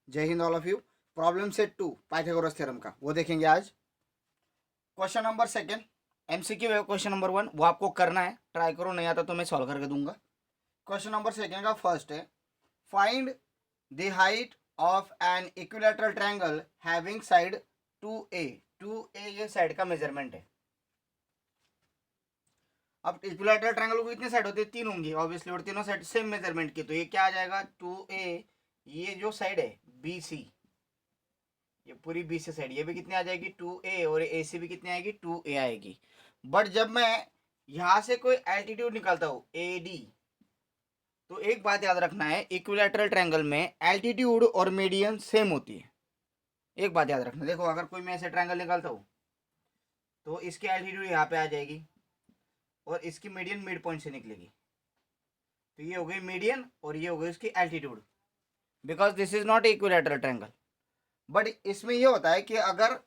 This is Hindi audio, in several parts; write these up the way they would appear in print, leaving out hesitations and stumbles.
जय Hind all of you. Problem set 2 Pythagoras theorem का वो देखेंगे आज। क्वेश्चन नंबर सेकंड एमसीक्यू है। क्वेश्चन नंबर 1 वो आपको करना है, ट्राई करो, नहीं आता तो मैं सॉल्व करके दूंगा। क्वेश्चन नंबर सेकंड का फर्स्ट है, find the height of an equilateral triangle having side 2a। 2a ये साइड का मेजरमेंट है। अब इक्विलैटरल ट्रायंगल को कितने साइड होते हैं? 3 होंगी ऑब्वियसली, और तीनों साइड सेम मेजरमेंट की, तो ये क्या आ जाएगा 2a। ये जो साइड है BC, ये पूरी BC साइड, ये भी कितनी आ जाएगी 2a, और AC भी कितनी आएगी 2a आएगी। बट जब मैं यहां से कोई एल्टीट्यूड निकालता हूं AD, तो एक बात याद रखना है, इक्विलैटरल ट्रायंगल में एल्टीट्यूड और मीडियन सेम होती है। एक बात याद रखना, देखो अगर कोई मैं ऐसे ट्रायंगल निकालता हूं तो इसकी एल्टीट्यूड यहाँ पे आ जाएगी और इसकी मीडियन मिड पॉइंट से निकलेगी, तो ये हो गई मीडियन और ये हो गई उसकी altitude, because this is not equilateral triangle. But इसमें ये होता है कि अगर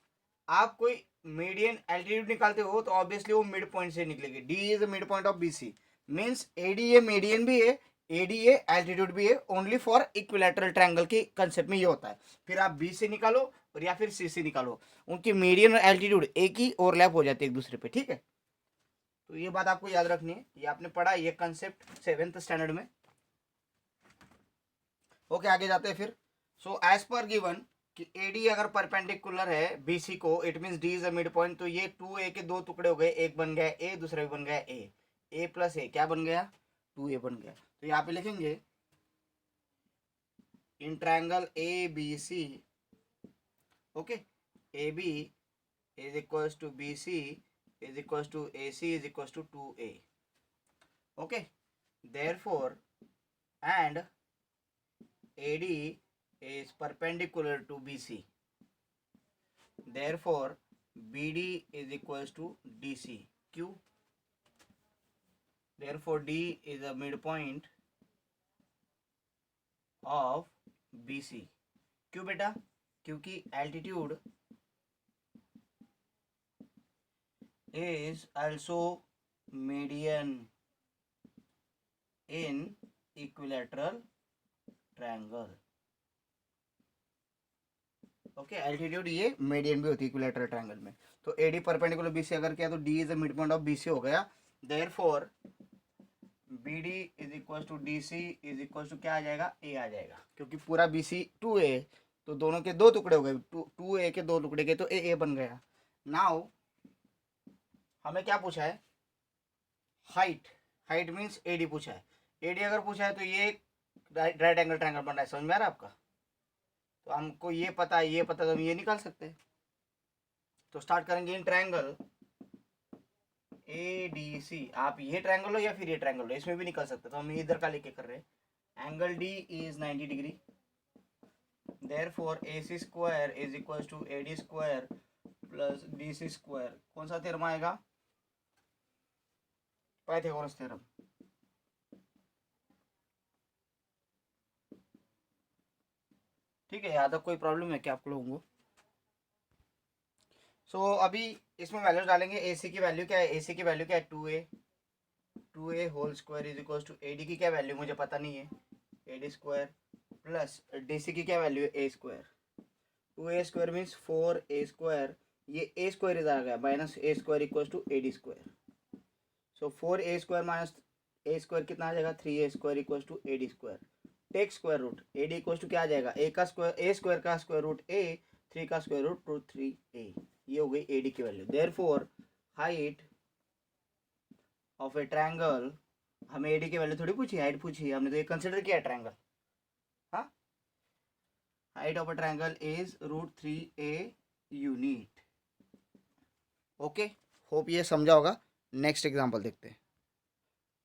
आप कोई मीडियन एल्टीट्यूड निकालते हो तो ऑब्वियसली वो मिड पॉइंट से निकलेगी। D is the mid point of BC, means AD ये मीडियन भी है, AD ये एल्टीट्यूड भी है, ओनली फॉर इक्विलैटरल ट्रायंगल के कंसेप्ट में ये होता है। फिर आप B से निकालो और या फिर C से निकालो, उनकी मीडियन और एल्टीट्यूड एक ही ओवरलैप हो जाती है एक दूसरे पे, ठीक है। तो ये बात आपको याद रखनी है, ये आपने पढ़ा ये कंसेप्ट 7th स्टैंडर्ड में। ओके आगे जाते हैं फिर। सो एज पर गिवन कि AD अगर परपेंडिकुलर है BC को, it means D is a mid point, तो ये 2a के दो टुकड़े हो गए, एक बन गया A, दूसरा भी बन गया A प्लस A क्या बन गया 2a बन गया। तो यहाँ पे लिखेंगे in triangle ABC, okay, AB is equals to BC is equals to AC is equals to 2a, okay. Therefore and AD is perpendicular to BC, therefore BD is equals to DC. Q, therefore D is a midpoint of BC. क्यों बेटा? क्योंकि altitude is also median in equilateral triangle. Okay altitude ये मीडियन भी होती है इक्विलैटरल ट्रायंगल में। तो AD परपेंडिकुलर BC अगर किया तो D is the mid point of BC हो गया, therefore BD is equal to DC is equal to क्या आ जाएगा A आ जाएगा, क्योंकि पूरा BC 2a, तो दोनों के दो टुकड़े हो गए, 2a के दो टुकड़े के, तो A बन गया। नाउ हमें क्या पूछा है? हाइट। हाइट मीन्स AD पूछा है। AD अगर पूछा है तो ये राइट एंगल ट्रायंगल बन रहा है, समझ में आ रहा है आपका? तो हमको ये पता है, ये पता, तो हम ये निकाल सकते हैं। तो स्टार्ट करेंगे इन ट्रायंगल ADC, आप ये ट्रायंगल लो या फिर ये ट्रायंगल लो, इसमें भी निकल सकते, तो हम इधर का लेके कर रहे हैं। Angle D is 90 degree, therefore AC square is equal to AD square plus BC square. कौन सा थ्योरम आएगा? Pythagoras theorem. ठीक है, यहाँ तक कोई प्रॉब्लम है क्या आप लोगों को? सो अभी इसमें वैल्यूज डालेंगे। AC की वैल्यू क्या है? AC की वैल्यू क्या है 2a whole square is equal to AD की क्या वैल्यू मुझे पता नहीं है, AD स्क्वायर प्लस DC की क्या वैल्यू है A square. 2a square means 4a square, ये a स्क्वायर इधर आ गया, minus a square equal to AD square. So 4a square minus a square कितना आ जाएगा 3a square equal to AD square. Take square root, AD equal to क्या आ जाएगा a का स्क्वायर, a स्क्वायर का स्क्वायर रूट a, 3 का स्क्वायर रूट 3a, ये हो गई AD की value. Therefore height of A triangle, हमें AD की वैल्यू थोड़ी पूछी, हाइट पूछी, हमने तो ये कंसिडर किया ट्रायंगल। हाँ, height of a triangle is √3a unit. Okay, hope ये समझा होगा। नेक्स्ट एग्जांपल देखते हैं।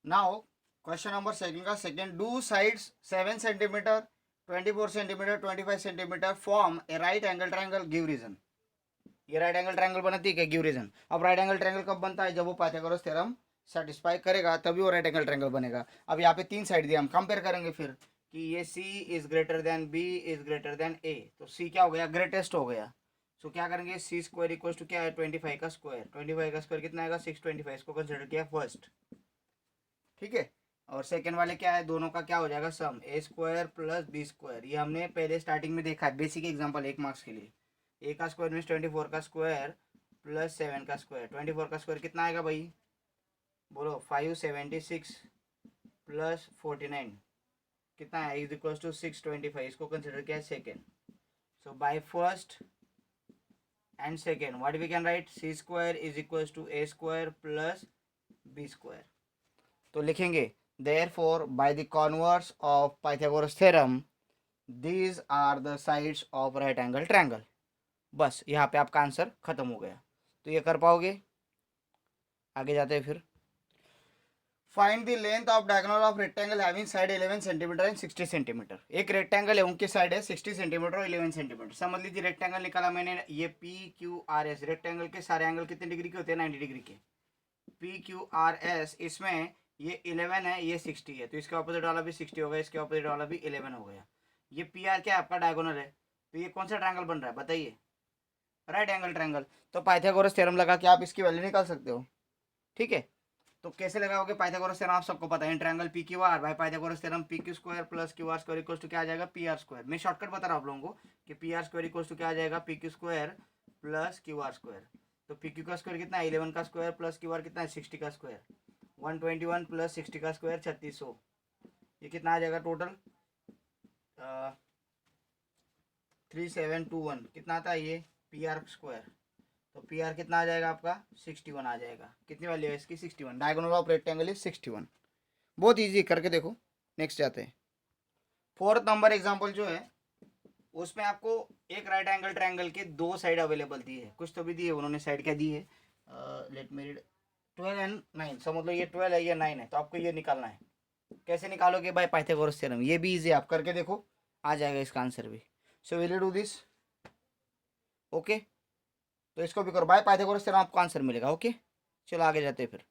नाउ क्वेश्चन नंबर सेकंड का second, do sides 7 centimetre 24 centimetre 25 centimetre form a right angle triangle, give reason. ये राइट एंगल ट्रायंगल बनाती है क्या? Give reason. अब राइट एंगल ट्रायंगल कब बनता है? जब वो पाइथागोरस थ्योरम सेटिस्फाई करेगा तभी वो राइट एंगल ट्रायंगल बनेगा। अब यहाँ पे 3 साइड दिया, हम कंपेयर करेंगे फिर कि ये C is greater than B is greater than A, तो C क्या हो गया? ग्रेटेस्ट हो गया। सो क्या करेंगे, C स्क्वायर इक्वल टू क्या है 25 का स्क्वायर, 25 का स्क्वायर कितना आएगा 625, इसको कंसिडर किया फर्स्ट, ठीक है। और सेकेंड वाले क्या है, दोनों का क्या हो जाएगा सम, ए स्क्वायर प्लस बी स्क्वायर। ये हमने पहले स्टार्टिंग में देखा है, बेसिक एग्जांपल 1 मार्क्स के लिए। ए का स्क्वायर मीन्स 24 का स्क्वायर प्लस 7 का स्क्वायर। 24 का स्क्वायर कितना आएगा भाई, बोलो, 576 प्लस 49 कितना है, इज इक्वल टू 625। इसको कंसिडर किया है second. So by first and second what we can write, C square is equal to A square plus B square. तो लिखेंगे therefore by the converse of Pythagoras theorem these are the sides of right angle triangle। बस यहाँ पे आपका आंसर खत्म हो गया। तो ये कर पाओगे? आगे जाते हैं फिर। Find the length of diagonal of rectangle having side 11 centimetre and 60 centimetre. एक रेक्टेंगल है, उनकी साइड है 60 सेंटीमीटर और 11 सेंटीमीटर। समझ लीजिए रेक्टेंगल निकाला मैंने, ये P Q R S. Rectangle के सारे एंगल कितने डिग्री के होते हैं, 90 डिग्री के। पी क्यू आर एस, इसमें ये 11 है, ये 60 है, तो इसके ऑपोजिट वाला भी 60 हो गया, इसके ऑपोजिट वाला भी 11 हो गया। ये पी आर क्या है, आपका डायगोनल है। तो ये कौन सा ट्रायंगल बन रहा है बताइए, राइट एंगल ट्रायंगल। तो पाइथागोरस थ्योरम लगा के आप इसकी वैल्यू निकाल सकते हो। ठीक है, तो कैसे लगाओगे पाइथागोरस थ्योरम, आप सबको पता है, triangle P Q R by Pythagoras theorem P Q square plus Q R square equals to क्या आ जाएगा, पी आर स्क्वायर। मैं शॉर्टकट बता रहा हूँ आप लोगों को कि P R square equals to क्या आ जाएगा, P Q square plus Q R square. तो पी क्यू का स्क्वायर कितना है, 11 का स्क्वायर प्लस क्यू आर कितना है, 60 का स्क्वायर। 121 प्लस 60 का स्क्वायर 3600। ये कितना आ जाएगा टोटल, 3721। कितना आता है ये, पी आर स्क्वायर। तो पी आर कितना आ जाएगा आपका, 61 आ जाएगा। कितनी वैल्यू है इसकी, 61। Diagonal of rectangle is 61। बहुत ईजी, करके देखो। नेक्स्ट जाते हैं। 4th नंबर एग्जाम्पल जो है उसमें आपको एक राइट एंगल ट्रायंगल के 2 साइड अवेलेबल दी है। कुछ तो भी दी है उन्होंने, साइड क्या दी है, लेट मी रीड, 12 एंड 9। समझ लो ये 12 है, ये 9 है, तो आपको ये निकालना है। कैसे निकालोगे, बाय पाइथागोरस थ्योरम। ये भी इजी है, आप करके देखो, आ जाएगा इसका आंसर भी। So will you do this, okay. तो इसको भी करो, बाय पाइथागोरस थ्योरम आपको आंसर मिलेगा। ओके, चलो आगे जाते हैं फिर।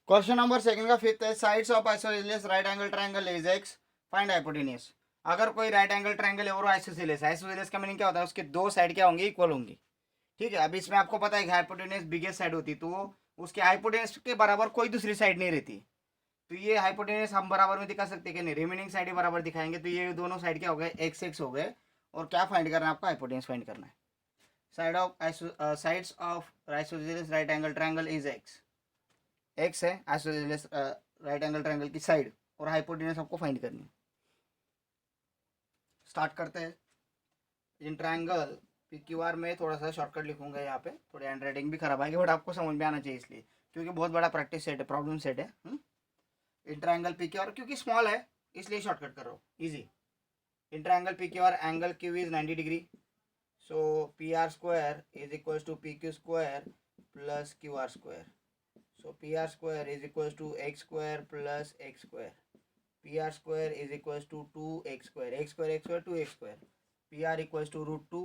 क्वेश्चन नंबर सेकंड का 5th है, sides of isosceles right angle triangle is x, find hypotenuse. अगर कोई राइट एंगल ट्रायंगल है और आइसोसेलेस, आइसोसेलेस का मीनिंग क्या होता है, उसके 2 साइड क्या होंगे, इक्वल होंगी। ठीक है, अब इसमें आपको पता है कि हाइपोटेन्यूज बिगेस्ट साइड होती, तो उसके हाइपोटेन्यूज के बराबर कोई दूसरी साइड नहीं रहती। तो ये हाइपोटेन्यूज हम बराबर में दिखा सकते हैं कि नहीं, रिमेनिंग साइड ही बराबर दिखाएंगे। तो ये दोनों साइड क्या हो गए, एक्स एक्स हो गए। और क्या फाइंड करना है आपको, हाइपोटेन्यूज फाइंड करना है। Sides of isosceles right angle triangle is x. X है आइसोसेलेस राइट एंगल ट्रायंगल की साइड, और हाइपोटेन्यूज आपको फाइंड करनी है। स्टार्ट करते हैं। इन ट्रायंगल पी क्यू आर में थोड़ा सा शॉर्टकट लिखूंगा यहाँ पे, थोड़ी हैंड राइटिंग भी खराब आएगी, बट आपको समझ में आना चाहिए इसलिए, क्योंकि बहुत बड़ा प्रैक्टिस सेट है, प्रॉब्लम सेट है। In triangle P Q R, क्योंकि स्मॉल है इसलिए शॉर्टकट कर रहा हूँ, easy. In triangle P Q R angle Q is 90 degree. So P R square is equal to P Q square plus Q R square. So PR square is equals to x square plus x square. PR square is equals to 2x square. X square 2x square. PR equals to root 2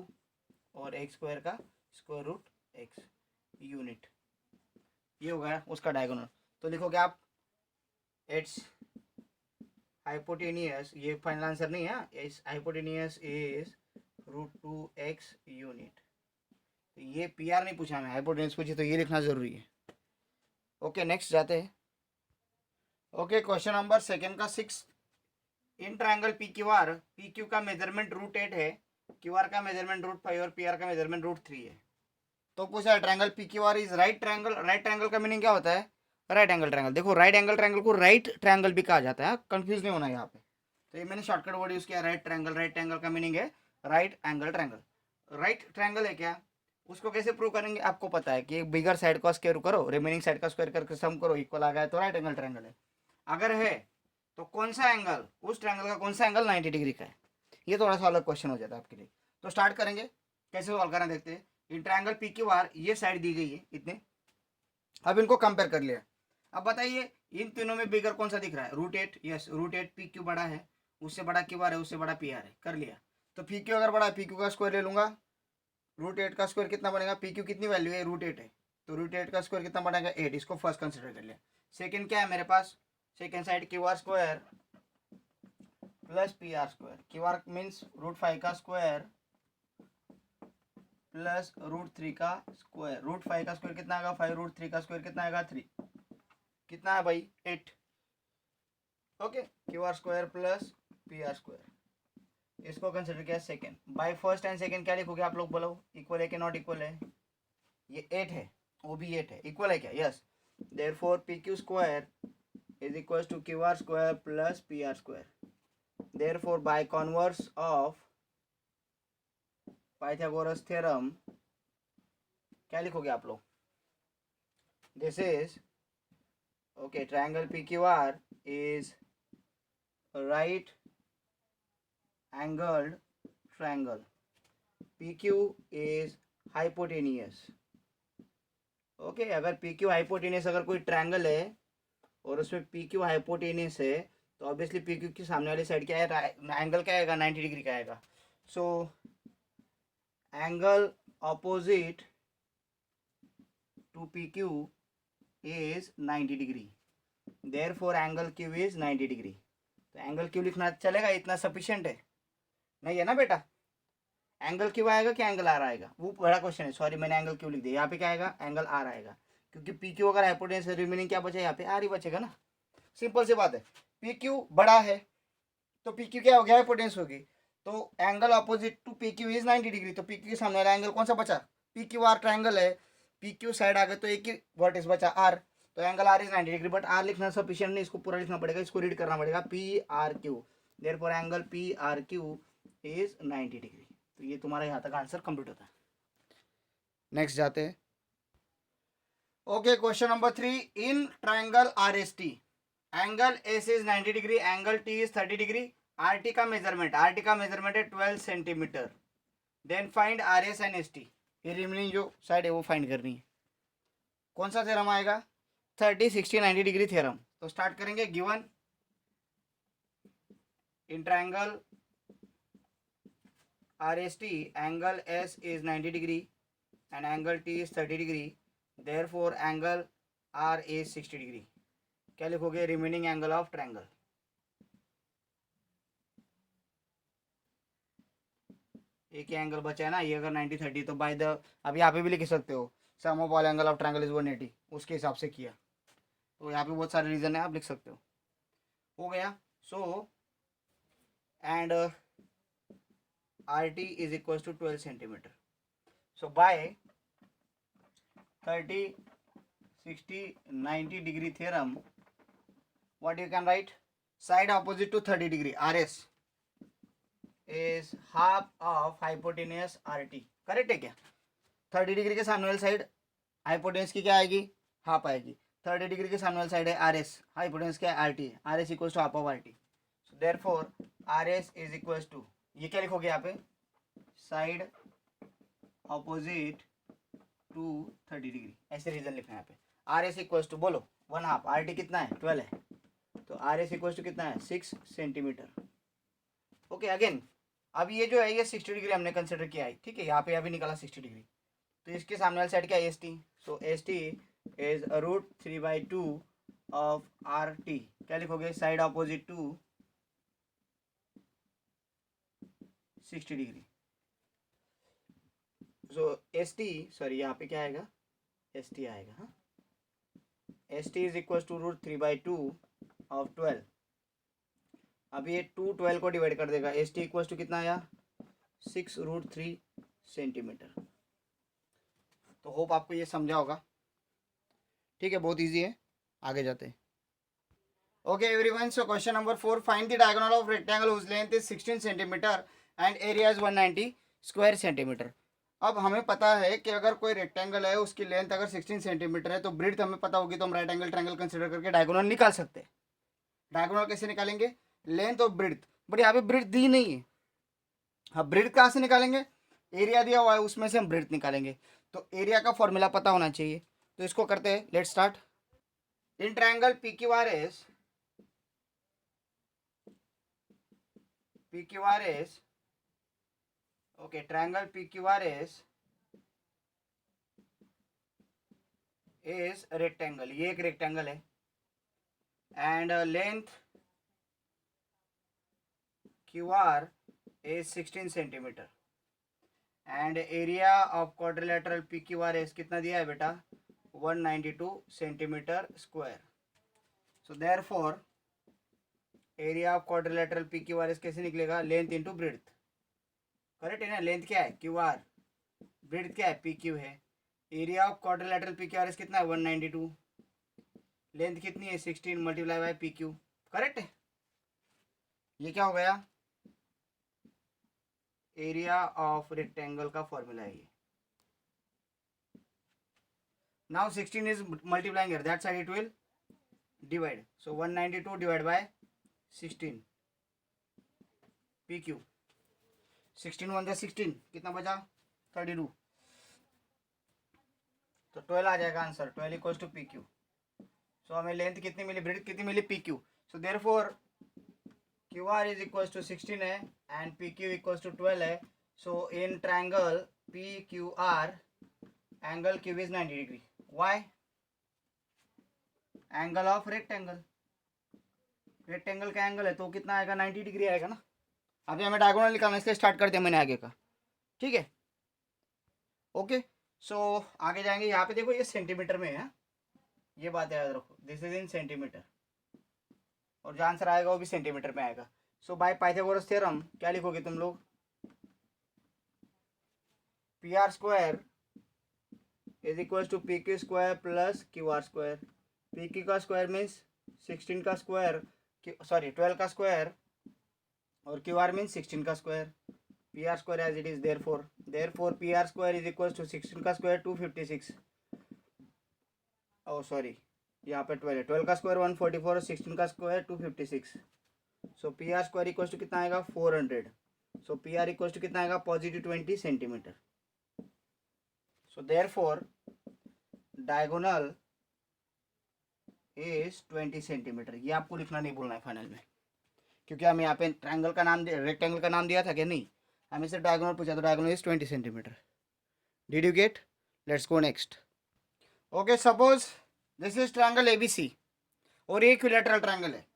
और x square का स्क्वायर रूट x यूनिट। ये हो गया उसका डायगोनल। तो लिखोगे आप इट्स हाइपोटेनियस, ये फाइनल आंसर नहीं है, इस हाइपोटेनियस इज √2x यूनिट। तो ये PR नहीं पूछा मैं, हाइपोटेनियस पूछी, तो ये लिखना जरूरी है। ओके, नेक्स्ट जाते हैं। ओके, क्वेश्चन नंबर सेकंड का 6। इन triangle P Q are, P Q का मेजरमेंट √8 है, क्यू आर का मेजरमेंट √5 और पी आर का मेजरमेंट √3 है। तो पूछा है triangle P Q R is right triangle. Right triangle का मीनिंग क्या होता है, राइट एंगल ट्रायंगल। देखो राइट एंगल ट्रायंगल को राइट ट्रायंगल भी कहा जाता है, कंफ्यूज नहीं होना यहाँ पे। तो ये मैंने शॉर्टकट वर्ड यूज किया, राइट ट्रायंगल। राइट ट्रायंगल का मीनिंग है right angle triangle. Right triangle है क्या, उसको कैसे प्रूव करेंगे, आपको पता है कि एक बिगर साइड का स्क्वायर करो, रिमेनिंग साइड का स्क्वायर करके सम करो, इक्वल आ गया तो राइट एंगल ट्रायंगल है। अगर है तो कौन सा एंगल, उस ट्रायंगल का कौन सा एंगल 90 डिग्री का है। ये थोड़ा सा अलग क्वेश्चन हो जाता है आपके लिए। तो स्टार्ट करेंगे, कैसे सॉल्व करना देखते हैं। इन ट्रायंगल पी क्यू आर ये साइड दी गई है इतने, अब इनको कंपेयर कर लिया। अब बताइए इन तीनों में बिगर कौन सा दिख रहा है, √8। यस, √8 पी क्यू बड़ा है, उससे बड़ा क्यू आर है, उससे बड़ा पी आर है, कर लिया। तो पी क्यू अगर बड़ा है, पी क्यू का स्क्वायर ले लूंगा। √8 का स्क्वायर कितना बनेगा, पी क्यू कितनी वैल्यू है, √8 है, तो √8 का स्क्वायर कितना बनेगा, 8। इसको फर्स्ट कंसिडर कर लिया। सेकंड क्या है मेरे पास, second side Q R square plus P R square. Q R means √5 का स्क्वायर प्लस √3 का स्क्वायर। √5 का स्क्वायर कितना आएगा 5, √3 का स्क्वायर कितना आएगा 3, कितना है भाई 8। Okay, Q R square plus P R square, इसको कंसिडर किया second. Bye first and second क्या लिखोगे आप लोग, बोलो इक्वल है कि नॉट इक्वल है? ये 8 है, वो भी 8 है, इक्वल है क्या? Yes. Therefore P Q square is equal to Q R square plus P R square. Therefore by converse of Pythagoras theorem क्या लिखोगे आप लोग? This is okay, triangle P Q R is right angled triangle, P Q is hypotenuse. Okay, अगर पी क्यू हाइपोटेनियस, अगर कोई ट्रायंगल है और उसमें पी क्यू हाइपोटेनियस है तो ऑब्वियसली पी क्यू की सामने वाली साइड क्या है, एंगल क्या आएगा, 90 डिग्री का आएगा। So angle opposite to P Q is 90 degree, therefore angle Q is 90 degree. तो एंगल क्यू लिखना चलेगा, इतना सफिशिएंट है? नहीं है ना बेटा? एंगल क्यू आएगा कि एंगल आर आएगा, वो बड़ा क्वेश्चन है। सॉरी, मैंने एंगल क्यू लिख दिया, यहाँ पे क्या आएगा, एंगल आर आएगा, क्योंकि पी क्यू अगर हाइपोटेनस है, रिमेनिंग क्या बचा, यहाँ पे आर ही बचेगा ना। सिंपल सी बात है, पी क्यू बड़ा है तो पी क्यू क्या हो गया, हाइपोटेनस होगी। तो angle opposite to P Q is 90 degree, तो पी क्यू के सामने वाला एंगल कौन सा बचा, पी क्यू आर ट्राइंगल है, पी क्यू साइड आ गए तो एक ही वर्टेक्स बचा आर, तो angle R is 90 degree. But R लिखना सफिशिएंट नहीं, इसको पूरा लिखना पड़ेगा, इसको रीड करना पड़ेगा, P R Q, therefore angle P R Q is 90 degree. तो ये तुम्हारा यहाँ तक आंसर कंप्लीट होता है। नेक्स्ट जाते हैं। Okay, question number 3, in triangle R S T angle S is 90 degree, angle T is 30 degree, R T का मेजरमेंट है 12 centimetre, then find R S and S T. ये रिमेनिंग जो साइड है वो फाइंड करनी है। कौन सा थ्योरम आएगा, 30, 60, 90 डिग्री थ्योरम। तो स्टार्ट करेंगे, given in triangle R S T angle S is 90 degree and angle T is 30 degree, therefore angle R is 60 degree। क्या लिखोगे, रिमेनिंग एंगल ऑफ ट्रायंगल। एक ही एंगल बचा है ना, ये अगर 90 30, तो बाय द, अब यहाँ पे भी लिख सकते हो, sum of all angle of triangle is 180, उसके हिसाब से किया। तो यहाँ पे बहुत सारे रीजन है, आप लिख सकते हो गया। So and R T is equal to 12 centimetre. So by 30, 60, 90 degree theorem, what you can write, side opposite to 30 degree RS is half of hypotenuse RT। Correct है क्या? 30 डिग्री के सामने वाली साइड हाइपोटेनस की क्या आएगी, हाफ आएगी। 30 डिग्री के सामने वाली साइड है RS, हाइपोटेनस क्या है, RT, RS equals to half of RT। So therefore RS is equals to, ये क्या लिखोगे यहाँ पे, साइड ऑपोजिट टू 30 डिग्री, ऐसे रीजन लिखना है यहाँ पे। आर एस इक्वल्स टू, बोलो 1/2, आर टी कितना है, 12 है, तो आर एस इक्वल्स टू कितना है, 6 सेंटीमीटर। ओके, अगेन अब ये जो है ये 60 डिग्री हमने कंसिडर किया है, ठीक है, यहाँ पे अभी निकाला 60 डिग्री, तो इसके सामने वाली साइड क्या है, S T. So S T is √3/2 of R T. क्या लिखोगे, side opposite to 60 degree. So S T, sorry यहाँ पे क्या आएगा, एस टी आएगा, हाँ, S T is equal to √3/2 of 12। अब ये 2 12 को डिवाइड कर देगा, एस टी इक्वल टू कितना आया, 6√3 सेंटीमीटर। तो होप आपको ये समझा होगा, ठीक है, बहुत इजी है, आगे जाते हैं। Okay everyone, so question number 4, find the diagonal of rectangle whose length is 16 centimetre and area is 190 square centimetre. अब हमें पता है कि अगर कोई रेक्टेंगल है, उसकी लेंथ अगर 16 सेंटीमीटर है, तो ब्रेड्थ हमें पता होगी, तो हम राइट एंगल ट्रायंगल कंसिडर करके डायगोनल निकाल सकते हैं। डायगोनल कैसे निकालेंगे, लेंथ और ब्रेड्थ, बट यहाँ पे ब्रेड्थ दी नहीं है। हाँ, ब्रेड्थ कहाँ से निकालेंगे, एरिया दिया हुआ है उसमें से हम ब्रेड्थ निकालेंगे, तो एरिया का फॉर्मूला पता होना चाहिए। तो इसको करते हैं, let's start. In triangle P Q R S, okay, triangle P Q R S is rectangle, ये एक रेक्टेंगल है, and length Q R is 16 centimetre and area of quadrilateral P Q R S कितना दिया है बेटा, 192 centimetre square. So therefore area of quadrilateral P Q R S कैसे निकलेगा, लेंथ इंटू ब्रेड्थ, करेक्ट है ना। लेंथ क्या है क्यू आर, ब्रेड्थ क्या है पी क्यू है। Area of quadrilateral P Q R S कितना है 192, लेंथ कितनी है 16 multiply by P Q, correct है। ये क्या हो गया, एरिया ऑफ रेक्टेंगल का फॉर्मूला है ये। Now 16 is multiplying here, that side it will divide, so 192 divided by 16 pq, 16 1 16 कितना बचा 32, तो 12 आ जाएगा answer, 12 equals to P Q. So हमें लेंथ कितनी मिली, ब्रेड्थ कितनी मिली P Q. So therefore Q R is equals to 16 है and P Q equals to 12 है। So in triangle P Q R angle Q is 90 degree. Why, angle of rectangle, rectangle का एंगल है तो कितना आएगा 90 डिग्री आएगा ना। अभी हमें डायगोनल निकालना, इसलिए स्टार्ट करते हैं मैंने आगे का, ठीक है। ओके, सो आगे जाएंगे। यहाँ पे देखो ये सेंटीमीटर में है, ये बात याद रखो, दिस इज इन सेंटीमीटर, और जो आंसर आएगा वो भी सेंटीमीटर में आएगा। सो बाय पाइथागोरस थ्योरम क्या लिखोगे तुम लोग, P R square is equal to P Q square plus Q R square. P Q का स्क्वायर मीन्स 16 का स्क्वायर, सॉरी 12 का स्क्वायर, और क्यू आर मीन्स 16 का square. P R square as it is, therefore P R square is equal to 16 का स्क्वायर 256, ओ सॉरी यहाँ पे 12 है, 12 का स्क्वायर 144 और 16 का square 256। So P R square equal to कितना आएगा 400। So P R equal to कितना आएगा positive 20 centimetre. So therefore diagonal is 20 centimetre. ये आपको लिखना नहीं भूलना है फाइनल में, क्योंकि हम यहाँ पे ट्रायंगल का नाम, रेक्टेंगल का नाम दिया था क्या, नहीं, हमें सिर्फ डायगोनल पूछा, तो diagonal is 20 centimetre. Did you get? Let's go next. Okay, suppose this is triangle ABC और ये इक्विलैटरल ट्रायंगल है,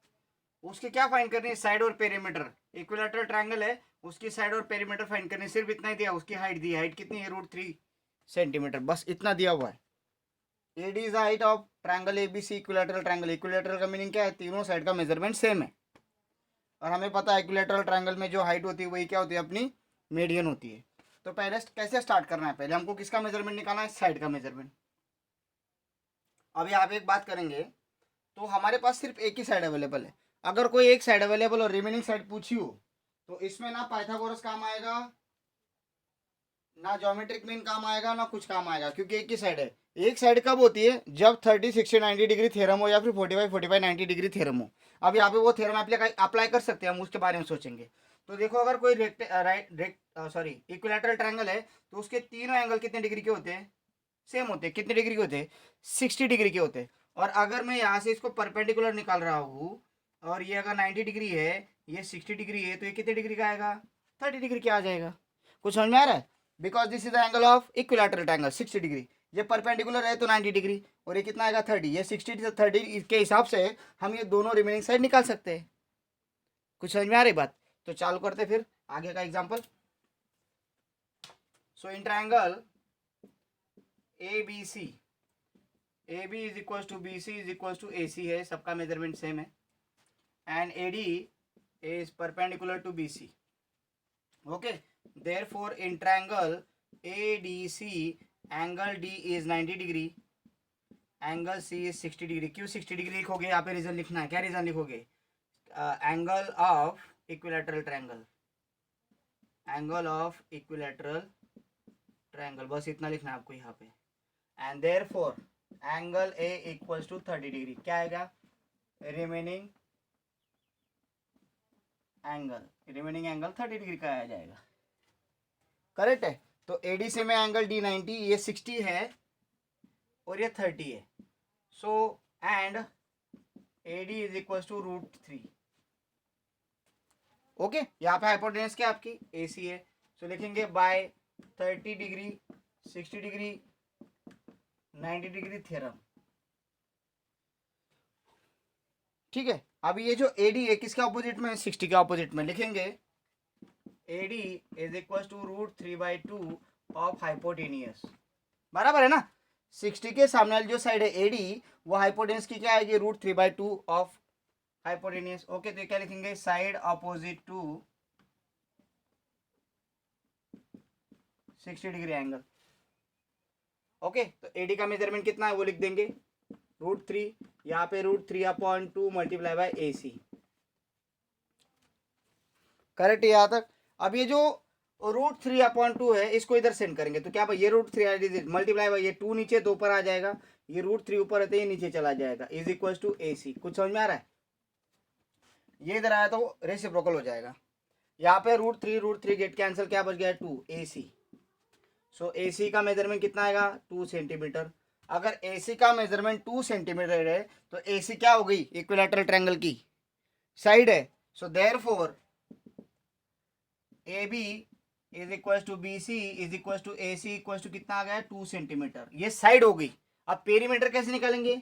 उसकी क्या फाइंड करनी है, साइड और पेरीमीटर। इक्विलैटरल ट्रायंगल है, उसकी साइड और पेरीमीटर फाइंड करनी है, सिर्फ इतना ही दिया। उसकी हाइट दी, हाइट कितनी है √3 सेंटीमीटर, बस इतना दिया हुआ है। AD is height of triangle ABC equilateral triangle. Equilateral का मीनिंग क्या है, तीनों साइड का मेजरमेंट सेम है, और हमें पता है इक्विलैटरल ट्रायंगल में जो हाइट होती है वही क्या होती है, अपनी मीडियन होती है। तो पहले कैसे स्टार्ट करना है, पहले हमको किसका मेजरमेंट निकालना है, साइड का मेजरमेंट। अब यहाँ पे एक बात करेंगे, तो हमारे पास सिर्फ एक ही साइड अवेलेबल है। अगर कोई एक साइड अवेलेबल और रिमेनिंग साइड पूछी हो, तो इसमें ना पाइथागोरस काम आएगा, ना ज्योमेट्रिक मीन काम आएगा, ना कुछ काम आएगा, क्योंकि एक ही साइड है। एक साइड कब होती है, जब 30 60 90 डिग्री थ्योरम हो, या फिर 45 45 90 डिग्री थ्योरम हो। अब यहाँ पे वो थ्योरम अप्लाई कर सकते हैं, हम उसके बारे में सोचेंगे। तो देखो, अगर कोई इक्विलैटरल ट्रायंगल है, तो उसके तीनों एंगल कितने डिग्री के होते हैं, सेम होते हैं। कितने डिग्री के होते हैं, 60 डिग्री के होते हैं। और अगर मैं यहाँ से इसको परपेंडिकुलर निकाल रहा हूँ, और ये अगर 90 डिग्री है, ये 60 डिग्री है, तो ये कितने डिग्री का आएगा, 30 डिग्री का आ जाएगा। कुछ समझ में आ रहा है? Because this is the angle of equilateral triangle 60 degree. ये परपेंडिकुलर है तो 90 डिग्री, और ये कितना आएगा 30। ये 60 से 30 के हिसाब से हम ये दोनों रिमेनिंग साइड निकाल सकते हैं। कुछ समझ में आ रही बात? तो चालू करते फिर आगे का example. So in triangle ABC, AB is equal to BC is equal to AC है, सबका मेजरमेंट सेम है, and AD is perpendicular to BC। Okay, therefore in triangle ADC angle D is 90 degree, angle C is 60 degree. क्यों 60 डिग्री लिखोगे, यहाँ पे रीजन लिखना है। क्या रीजन लिखोगे, angle of equilateral triangle, angle of equilateral triangle, बस इतना लिखना है आपको यहाँ पे। And therefore angle A equals to 30 degree. क्या आएगा, रिमेनिंग एंगल 30 डिग्री का आ जाएगा, करेक्ट है। तो AD से में एंगल D 90, ये 60 है और ये 30 है। So and AD is equal to √3। Okay, यहाँ पे हाइपोटेनस क्या आपकी AC है। सो लिखेंगे by 30 degree 60 degree 90 degree theorem, ठीक है। अभी ये जो AD है किसके ऑपोजिट में, 60 के ऑपोजिट में, लिखेंगे AD is equal to √3/2 of hypotenuse. बराबर है ना, 60 के सामने वाली जो साइड है AD, वो हाइपोटेनस की क्या आएगी, √3/2 ऑफ हाइपोटेनियस। ओके, तो ये क्या लिखेंगे, side opposite to 60 degree angle. Okay, तो एडी का मेजरमेंट कितना है वो लिख देंगे, √3, यहाँ पे √3/2 मल्टीप्लाई बाय AC। करेक्ट है यहाँ तक। अब ये जो √3/2 है इसको इधर सेंड करेंगे, तो क्या भाई ये √3 मल्टीप्लाई बाय ये 2 नीचे तो ऊपर आ जाएगा, ये √3 ऊपर रहते ये नीचे चला जाएगा, इज इक्वल टू AC। कुछ समझ में आ रहा है, ये इधर आया तो रेसिप्रोकल हो जाएगा। यहाँ पे √3 गेट कैंसिल, क्या बच गया 2 AC। सो AC का मेजरमेंट कितना आएगा 2 सेंटीमीटर। अगर AC का मेजरमेंट 2 सेंटीमीटर है तो AC क्या हो गई, इक्विलैटरल ट्रायंगल की साइड है। So therefore AB is equal to BC is equal to AC equal to कितना आ गया 2 सेंटीमीटर, ये साइड हो गई। अब पेरीमीटर कैसे निकालेंगे,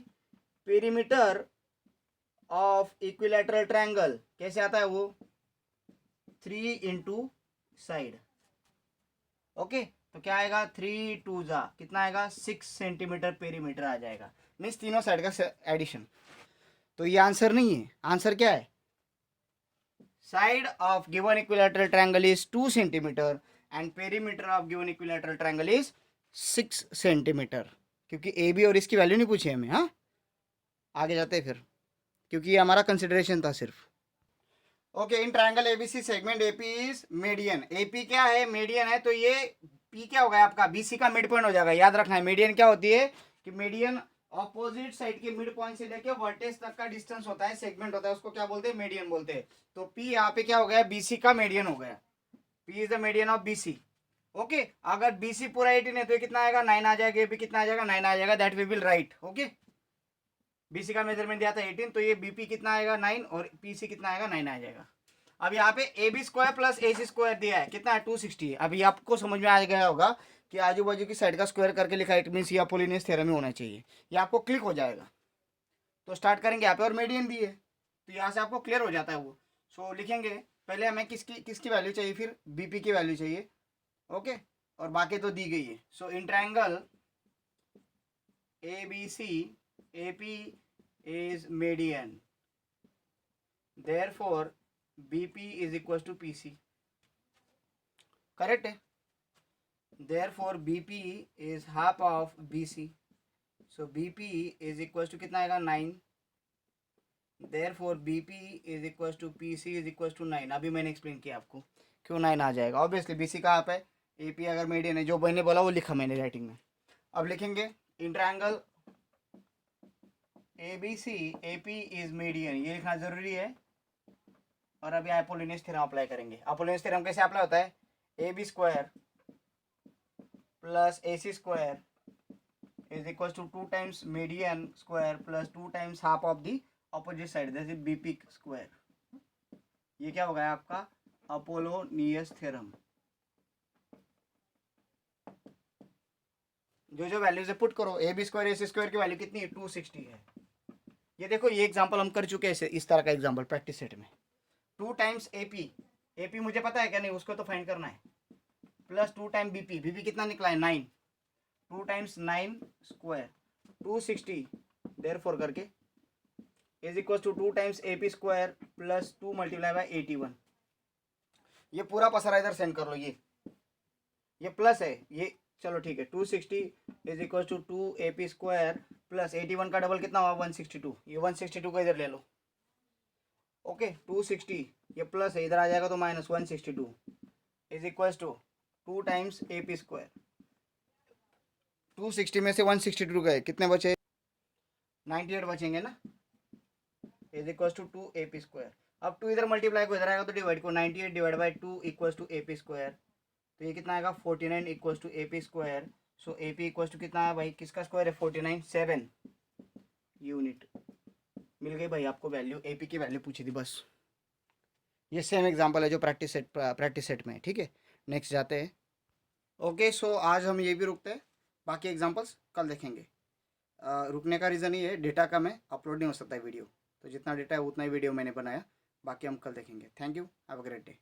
पेरीमीटर ऑफ इक्विलैटरल ट्रायंगल कैसे आता है वो 3 इंटू साइड। ओके, तो क्या आएगा 3 2 जा कितना आएगा 6 सेंटीमीटर पेरीमीटर आ जाएगा, मीन्स तीनों साइड का एडिशन। तो ये आंसर नहीं है, आंसर क्या है, side of given equilateral triangle is 2 centimetre and perimeter of given equilateral triangle is 6 centimetre. क्योंकि ए बी और इसकी वैल्यू नहीं पूछी हमें, हाँ आगे जाते हैं फिर, क्योंकि ये हमारा कंसिडरेशन था सिर्फ। Okay, in triangle ABC segment AP is median, AP क्या है मीडियन है, तो ये पी क्या होगा आपका बीसी का मिड पॉइंट हो जाएगा। याद रखना है मीडियन क्या होती है कि मीडियन ऑपोजिट साइड के मिड पॉइंट से लेके वर्टेक्स तक का डिस्टेंस होता है, सेगमेंट होता है, उसको क्या बोलते हैं मीडियन बोलते हैं। तो पी यहाँ पे क्या हो गया बीसी का मीडियन हो गया, P is the median of BC. Okay, अगर बीसी पूरा 18 है तो ये कितना आएगा 9 आ जाएगा, एपी कितना आ जाएगा 9 आ जाएगा, that we will write. Okay, BC का मेजरमेंट दिया था 18, तो ये बीपी कितना आएगा 9 और पीसी कितना आएगा 9 आ जाएगा। अब यहाँ पे A B square plus AC square दिया है कितना है 260 है। अभी आपको समझ में आ गया होगा कि आजू बाजू की साइड का स्क्वायर करके लिखा है, इट मीन्स ये अपोलिनियस थ्योरम में होना चाहिए, ये आपको क्लिक हो जाएगा। तो स्टार्ट करेंगे यहाँ पे, और मीडियन भी है तो यहाँ से आपको क्लियर हो जाता है वो। सो लिखेंगे पहले हमें किसकी वैल्यू चाहिए, फिर बीपी की वैल्यू चाहिए। ओके, और बाकी तो दी गई है। So in triangle ABC AP is median, therefore BP is equals to PC। Correct है, therefore BP is half of BC, so BP is equals to कितना आएगा 9, therefore BP is equals to PC is equals to 9। अभी मैंने एक्सप्लेन किया आपको क्यों 9 आ जाएगा, ऑब्वियसली BC कहाँ पे AP अगर मीडियन है, जो मैंने बोला वो लिखा मैंने राइटिंग में। अब लिखेंगे in triangle ABC AP is median, ये लिखना जरूरी है। और अभी अपोलिनियस थ्योरम अप्लाई करेंगे। अपोलिनियस थ्योरम कैसे अप्लाई होता है, A B square plus AC square is equal to 2 times median square plus 2 times half of the opposite side, that is BP square. ये क्या हो गया आपका अपोलोनियस थ्योरम। जो जो वैल्यूज पुट करो, A B square AC square की वैल्यू कितनी है 260 है। ये देखो ये एग्जांपल हम कर चुके हैं इस तरह का एग्जांपल प्रैक्टिस सेट में। 2 टाइम्स AP मुझे पता है क्या नहीं, उसको तो फाइंड करना है, प्लस 2 टाइम BP कितना निकला है 9, 2 टाइम्स 9 स्क्वायर 260 देयरफॉर करके is equal to 2 times AP square plus 2 multiply by 81। ये पूरा पसारा इधर सेंड कर लो, ये प्लस है ये, चलो ठीक है 260 is equal to 2 AP square plus 81 का डबल कितना हुआ 162, ये 162 को इधर ले लो। ओके 260 ये प्लस है, इधर आ जाएगा तो minus 162 is equal to 2 times AP square. 260 में से 162 गए, कितने बचे 98 बचेंगे ना, is equal to 2 AP square. अब 2 इधर मल्टीप्लाई को इधर आएगा तो डिवाइड को 98 divide by 2 equal to AP square, तो ये कितना आएगा 49 equal to AP square. So AP equal to कितना है भाई, किसका स्क्वायर है 49, 7 यूनिट। मिल गई भाई आपको वैल्यू, AP की वैल्यू पूछी थी बस। ये सेम एग्जांपल है जो प्रैक्टिस सेट में है, ठीक है। नेक्स्ट जाते हैं। ओके, सो आज हम ये भी रुकते हैं, बाकी एग्जांपल्स कल देखेंगे। रुकने का रीज़न ये है डेटा कम है, अपलोड नहीं हो सकता है वीडियो, तो जितना डेटा है उतना ही वीडियो मैंने बनाया, बाकी हम कल देखेंगे। Thank you, have a great day.